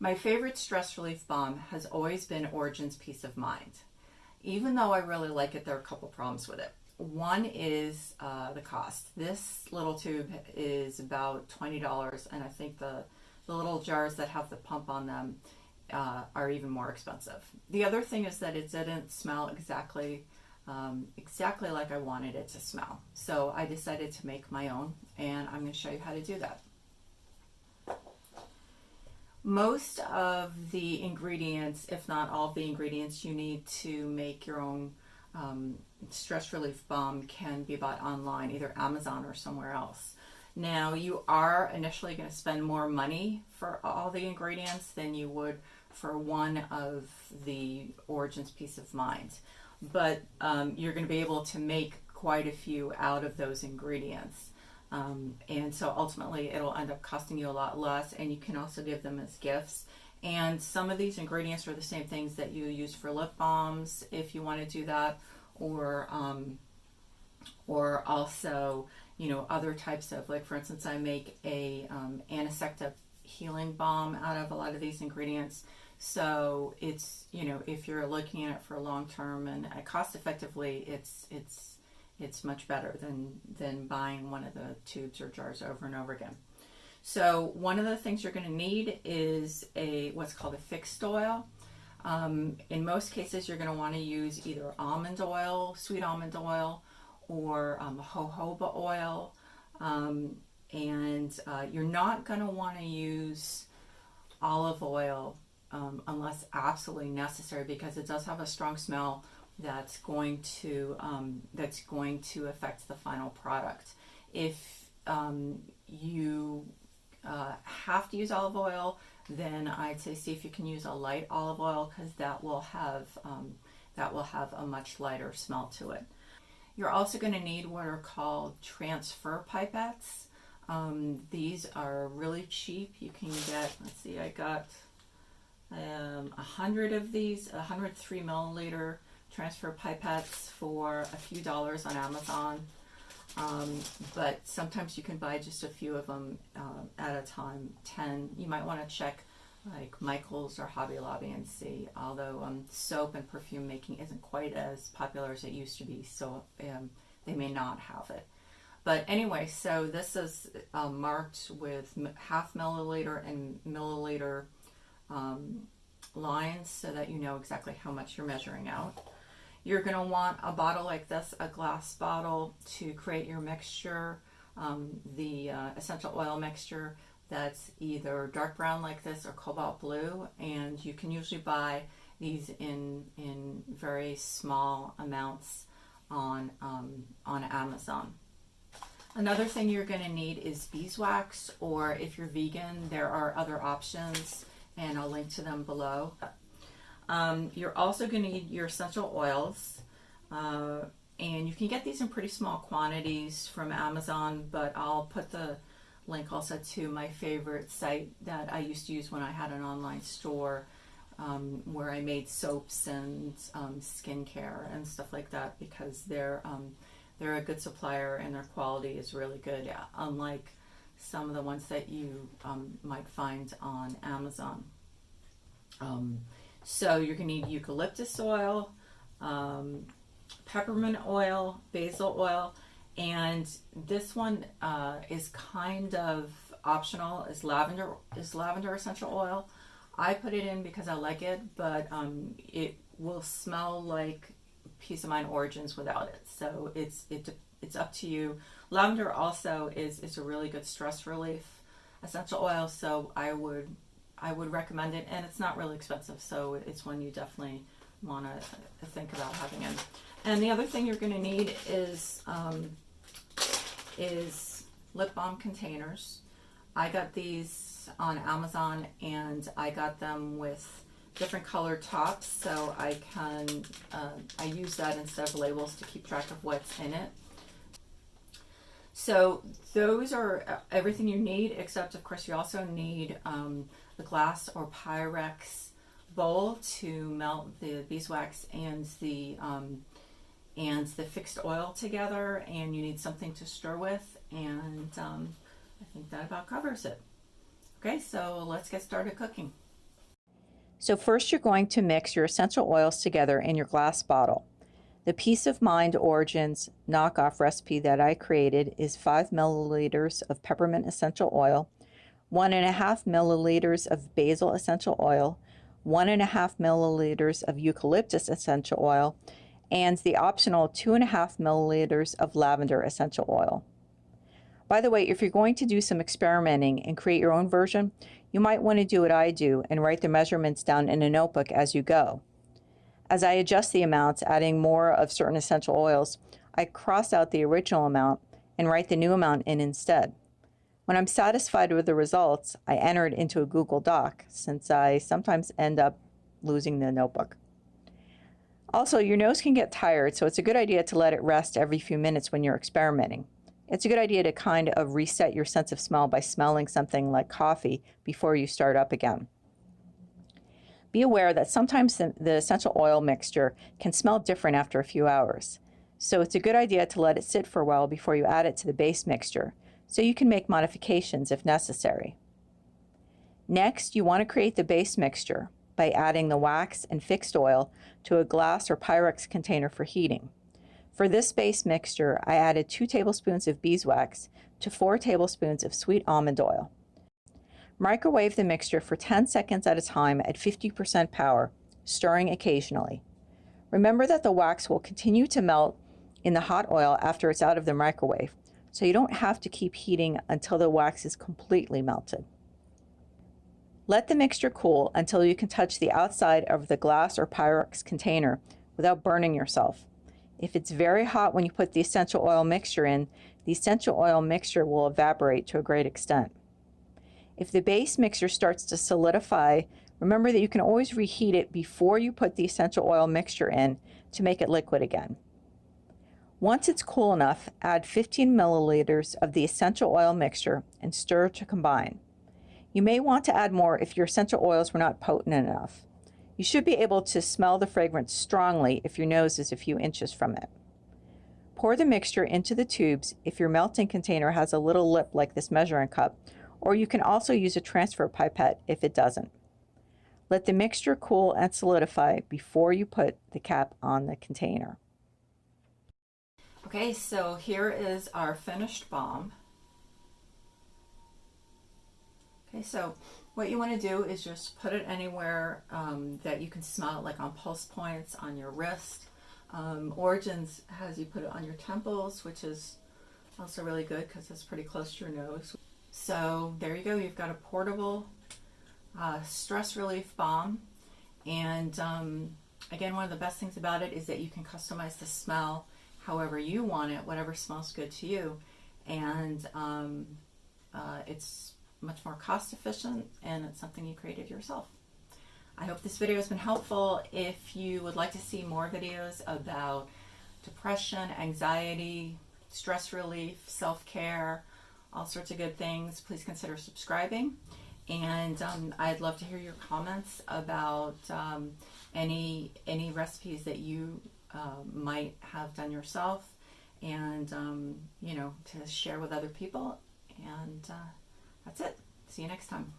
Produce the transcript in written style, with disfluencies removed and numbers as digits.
My favorite stress relief balm has always been Origin's Peace of Mind. Even though I really like it, there are a couple problems with it. One is the cost. This little tube is about $20, and I think the little jars that have the pump on them are even more expensive. The other thing is that it didn't smell exactly like I wanted it to smell. So I decided to make my own, and I'm going to show you how to do that. Most of the ingredients, if not all of the ingredients you need to make your own stress relief balm, can be bought online, either Amazon or somewhere else. Now, you are initially going to spend more money for all the ingredients than you would for one of the Origin's Peace of Mind, but you're going to be able to make quite a few out of those ingredients. And so ultimately it'll end up costing you a lot less, and you can also give them as gifts. And some of these ingredients are the same things that you use for lip balms if you want to do that, or also, you know, other types of, like for instance, I make a antiseptic healing balm out of a lot of these ingredients. So it's, you know, if you're looking at it for long term and cost effectively, it's much better than buying one of the tubes or jars over and over again. So one of the things you're going to need is what's called a fixed oil. In most cases, you're going to want to use either almond oil, sweet almond oil, or jojoba oil. And you're not going to want to use olive oil unless absolutely necessary, because it does have a strong smell that's going to affect the final product. If you have to use olive oil, then I'd say see if you can use a light olive oil, because that will have a much lighter smell to it. You're also going to need what are called transfer pipettes. These are really cheap. You can get, let's see, I got 100 of these, 103 milliliter transfer pipettes for a few dollars on Amazon. But sometimes you can buy just a few of them at a time, 10. You might want to check like Michael's or Hobby Lobby and see, although soap and perfume making isn't quite as popular as it used to be, so they may not have it. But anyway, so this is marked with half milliliter and milliliter lines, so that you know exactly how much you're measuring out. You're going to want a bottle like this, a glass bottle, to create your mixture, the essential oil mixture that's either dark brown like this or cobalt blue, and you can usually buy these in very small amounts on Amazon. Another thing you're going to need is beeswax, or if you're vegan, there are other options, and I'll link to them below. You're also going to need your essential oils, and you can get these in pretty small quantities from Amazon, but I'll put the link also to my favorite site that I used to use when I had an online store, where I made soaps and skincare and stuff like that, because they're a good supplier and their quality is really good, unlike some of the ones that you might find on Amazon. So you're going to need eucalyptus oil, peppermint oil, basil oil, and this one is kind of optional, is lavender essential oil. I put it in because I like it, but it will smell like Peace of Mind Origins without it. So it's up to you. Lavender also is a really good stress relief essential oil, so I would recommend it, and it's not really expensive, so it's one you definitely want to think about having in. And the other thing you're going to need is lip balm containers. I got these on Amazon, and I got them with different colored tops, so I use that instead of labels to keep track of what's in it. So those are everything you need, except of course you also need the glass or Pyrex bowl to melt the beeswax and the fixed oil together, and you need something to stir with, and I think that about covers it. Okay, so let's get started cooking. So first you're going to mix your essential oils together in your glass bottle. The Peace of Mind Origins knockoff recipe that I created is 5 milliliters of peppermint essential oil, 1.5 milliliters of basil essential oil, 1.5 milliliters of eucalyptus essential oil, and the optional 2.5 milliliters of lavender essential oil. By the way, if you're going to do some experimenting and create your own version, you might want to do what I do and write the measurements down in a notebook as you go. As I adjust the amounts, adding more of certain essential oils, I cross out the original amount and write the new amount in instead. When I'm satisfied with the results, I enter it into a Google Doc, since I sometimes end up losing the notebook. Also, your nose can get tired, so it's a good idea to let it rest every few minutes when you're experimenting. It's a good idea to kind of reset your sense of smell by smelling something like coffee before you start up again. Be aware that sometimes the essential oil mixture can smell different after a few hours. So it's a good idea to let it sit for a while before you add it to the base mixture, so you can make modifications if necessary. Next, you want to create the base mixture by adding the wax and fixed oil to a glass or Pyrex container for heating. For this base mixture, I added 2 tablespoons of beeswax to 4 tablespoons of sweet almond oil. Microwave the mixture for 10 seconds at a time at 50% power, stirring occasionally. Remember that the wax will continue to melt in the hot oil after it's out of the microwave, so you don't have to keep heating until the wax is completely melted. Let the mixture cool until you can touch the outside of the glass or Pyrex container without burning yourself. If it's very hot when you put the essential oil mixture in, the essential oil mixture will evaporate to a great extent. If the base mixture starts to solidify, remember that you can always reheat it before you put the essential oil mixture in to make it liquid again. Once it's cool enough, add 15 milliliters of the essential oil mixture and stir to combine. You may want to add more if your essential oils were not potent enough. You should be able to smell the fragrance strongly if your nose is a few inches from it. Pour the mixture into the tubes if your melting container has a little lip like this measuring cup, or you can also use a transfer pipette if it doesn't. Let the mixture cool and solidify before you put the cap on the container. Okay, so here is our finished balm. Okay, so what you want to do is just put it anywhere that you can smell it, like on pulse points, on your wrist. Origins has you put it on your temples, which is also really good because it's pretty close to your nose. So there you go, you've got a portable stress relief balm. And again, one of the best things about it is that you can customize the smell however you want it, whatever smells good to you. And it's much more cost efficient, and it's something you created yourself. I hope this video has been helpful. If you would like to see more videos about depression, anxiety, stress relief, self-care, all sorts of good things, please consider subscribing. And I'd love to hear your comments about any recipes that you might have done yourself, and you know, to share with other people. And that's it. See you next time.